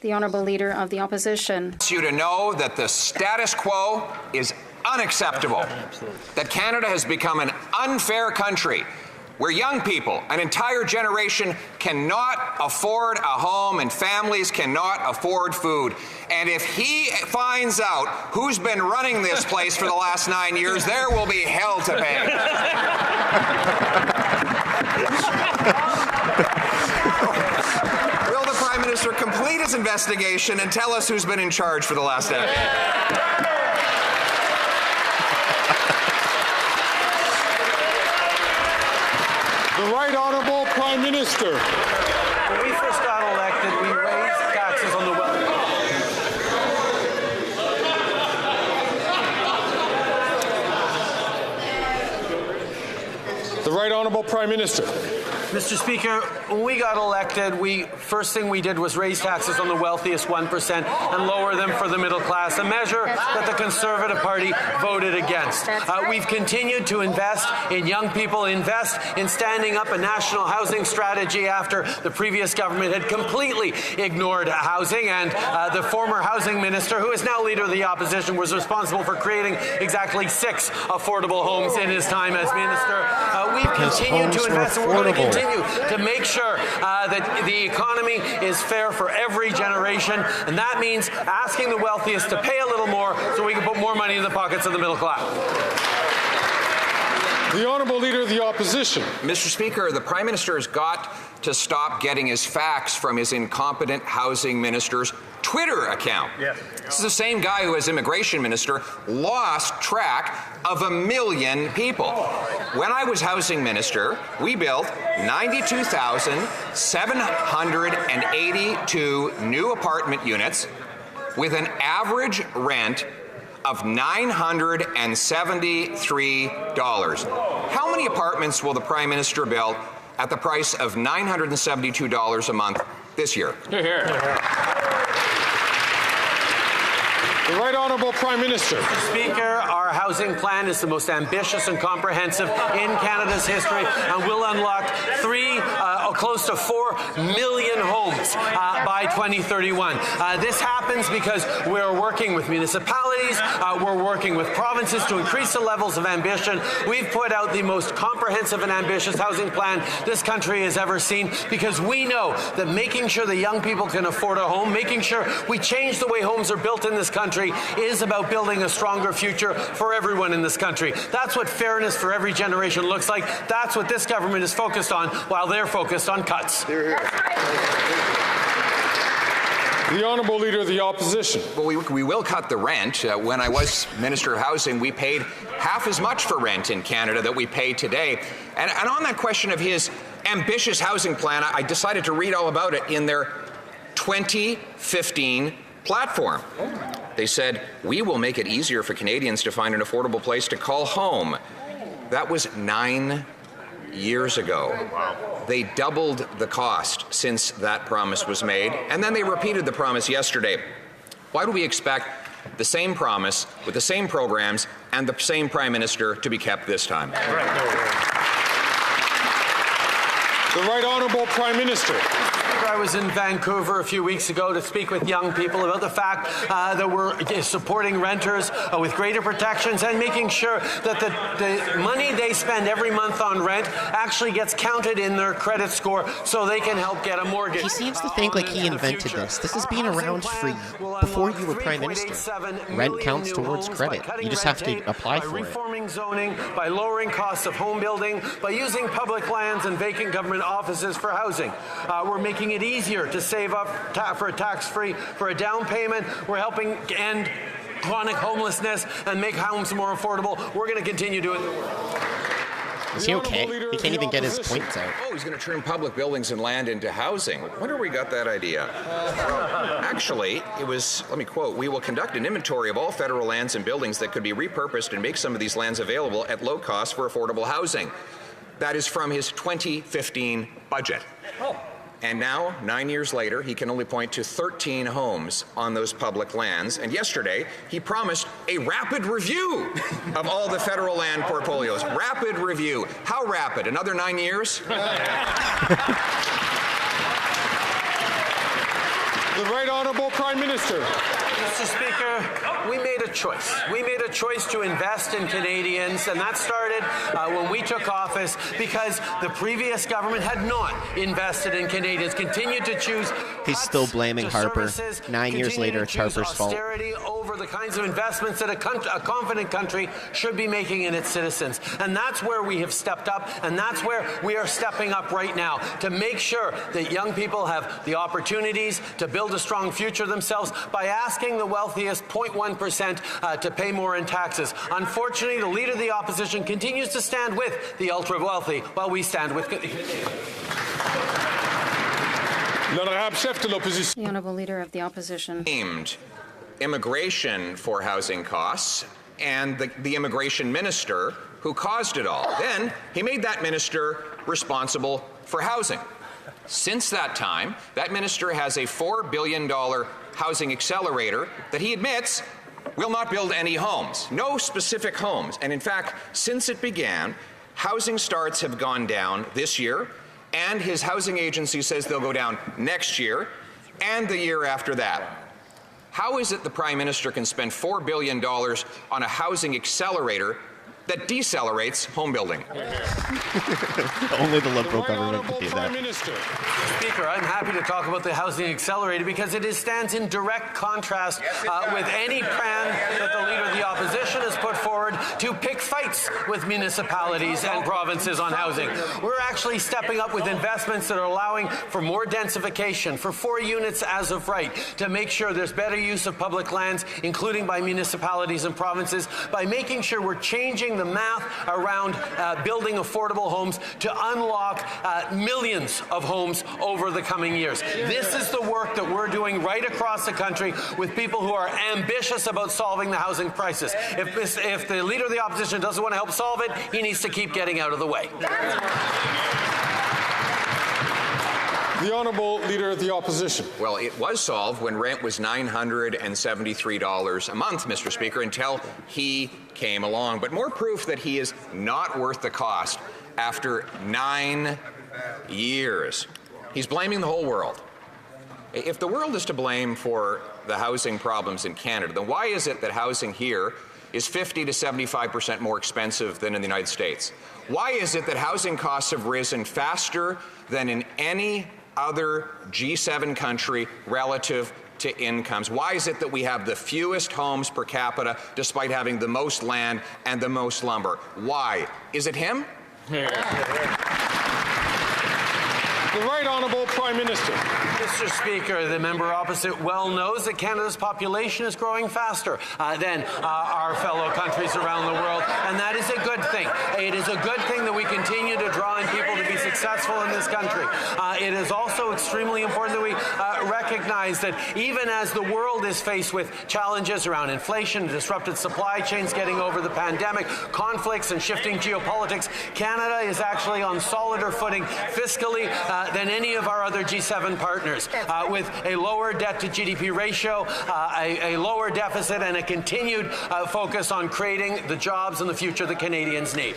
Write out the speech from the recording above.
The Honourable Leader of the Opposition. You to know that the status quo is unacceptable, that Canada has become an unfair country where young people, an entire generation, cannot afford a home and families cannot afford food. And if he finds out who's been running this place for the last 9 years, there will be hell to pay. Will the Prime Minister complete his investigation and tell us who's been in charge for the last decade? The Right Honourable Prime Minister. When we first got elected, we raised taxes on the wealthy. The Right Honourable Prime Minister. Mr. Speaker, when we got elected, first thing we did was raise taxes on the wealthiest 1% and lower them for the middle class, a measure that the Conservative Party voted against. We've continued to invest in young people, invest in standing up a national housing strategy after the previous government had completely ignored housing, and the former housing minister, who is now Leader of the Opposition, was responsible for creating exactly 6 affordable homes in his time as minister. We've continued to invest, and we're going to continue to make sure that the economy is fair for every generation, and that means asking the wealthiest to pay a little more so we can put more money in the pockets of the middle class. The Honourable Leader of the Opposition. Mr. Speaker, the Prime Minister has got to stop getting his facts from his incompetent housing minister's Twitter account. Yes. This is the same guy who, as immigration minister, lost track of 1 million people. When I was housing minister, we built 92,782 new apartment units with an average rent of $973. How many apartments will the Prime Minister build at the price of $972 a month this year? Hear, hear. The Right Honourable Prime Minister. Mr. Speaker, our housing plan is the most ambitious and comprehensive in Canada's history, and will unlock close to 4 million homes by 2031. This happens because we're working with municipalities, we're working with provinces to increase the levels of ambition. We've put out the most comprehensive and ambitious housing plan this country has ever seen, because we know that making sure that young people can afford a home, making sure we change the way homes are built in this country, is about building a stronger future for everyone in this country. That's what fairness for every generation looks like. That's what this government is focused on, while they're focused on cuts. The Honourable Leader of the Opposition. Well, we will cut the rent. When I was Minister of Housing, we paid half as much for rent in Canada that we pay today. And on that question of his ambitious housing plan, I decided to read all about it in their 2015 platform. They said, "We will make it easier for Canadians to find an affordable place to call home." That was 9 years ago. Wow. They doubled the cost since that promise was made, and then they repeated the promise yesterday. Why do we expect the same promise with the same programs and the same Prime Minister to be kept this time? The Right Honourable Prime Minister. I was in Vancouver a few weeks ago to speak with young people about the fact that we're supporting renters with greater protections and making sure that the money they spend every month on rent actually gets counted in their credit score so they can help get a mortgage. He seems to think like he invented this. This has been around for before you were Prime Minister. Rent counts towards credit. You just have to apply for it. By reforming zoning, by lowering costs of home building, by using public lands and vacant government offices for housing. We're making it easier to save up for a tax-free for a down payment. We're helping end chronic homelessness and make homes more affordable. We're going to continue doing the work. Is he okay? He can't even get his points out. Oh, he's going to turn public buildings and land into housing. I wonder where we got that idea. Actually, it was, let me quote, "We will conduct an inventory of all federal lands and buildings that could be repurposed and make some of these lands available at low cost for affordable housing." That is from his 2015 budget. Oh. And now, 9 years later, he can only point to 13 homes on those public lands. And yesterday, he promised a rapid review of all the federal land portfolios. Rapid review. How rapid? Another 9 years? The Right Honourable Prime Minister. Mr. Speaker, we made a choice. We made a choice to invest in Canadians, and that started when we took office because the previous government had not invested in Canadians, continued to choose. He's still blaming Harper. 9 years later, it's Harper's fault. Austerity over the kinds of investments that a confident country should be making in its citizens. And that's where we have stepped up, and that's where we are stepping up right now to make sure that young people have the opportunities to build a strong future themselves by asking the wealthiest 0.1% to pay more in taxes. Unfortunately, the Leader of the Opposition continues to stand with the ultra-wealthy while we stand with... The Honourable Leader of the Opposition. Named immigration for housing costs and the immigration minister who caused it all. Then he made that minister responsible for housing. Since that time, that minister has a $4 billion housing accelerator that he admits will not build any homes, no specific homes. And in fact, since it began, housing starts have gone down this year, and his housing agency says they'll go down next year and the year after that. How is it the Prime Minister can spend $4 billion on a housing accelerator that decelerates home building? Only the Liberal government could do that. Speaker, I'm happy to talk about the housing accelerator because it stands in direct contrast with any plan that the Leader of the Opposition has put forward to pick fights with municipalities and provinces on housing. We're actually stepping up with investments that are allowing for more densification, for 4 units as of right, to make sure there's better use of public lands, including by municipalities and provinces, by making sure we're changing the math around building affordable homes to unlock millions of homes over the coming years. This is the work that we're doing right across the country with people who are ambitious about solving the housing crisis. If the Leader of the Opposition doesn't want to help solve it, he needs to keep getting out of the way. The Honourable Leader of the Opposition. Well, it was solved when rent was $973 a month, Mr. Speaker, until he came along. But more proof that he is not worth the cost after 9 years. He's blaming the whole world. If the world is to blame for the housing problems in Canada, then why is it that housing here is 50 to 75% more expensive than in the United States? Why is it that housing costs have risen faster than in any other G7 country relative to incomes? Why is it that we have the fewest homes per capita despite having the most land and the most lumber? Why? Is it him? The Right Honourable Prime Minister. Mr. Speaker, the member opposite well knows that Canada's population is growing faster than our fellow countries around the world, and that is a good thing. It is a good thing that we continue to draw in people to be successful in this country. It is also extremely important that we recognize that even as the world is faced with challenges around inflation, disrupted supply chains, getting over the pandemic, conflicts and shifting geopolitics, Canada is actually on solider footing fiscally than any of our other G7 partners, with a lower debt to GDP ratio, a lower deficit, and a continued focus on creating the jobs and the future that Canadians need.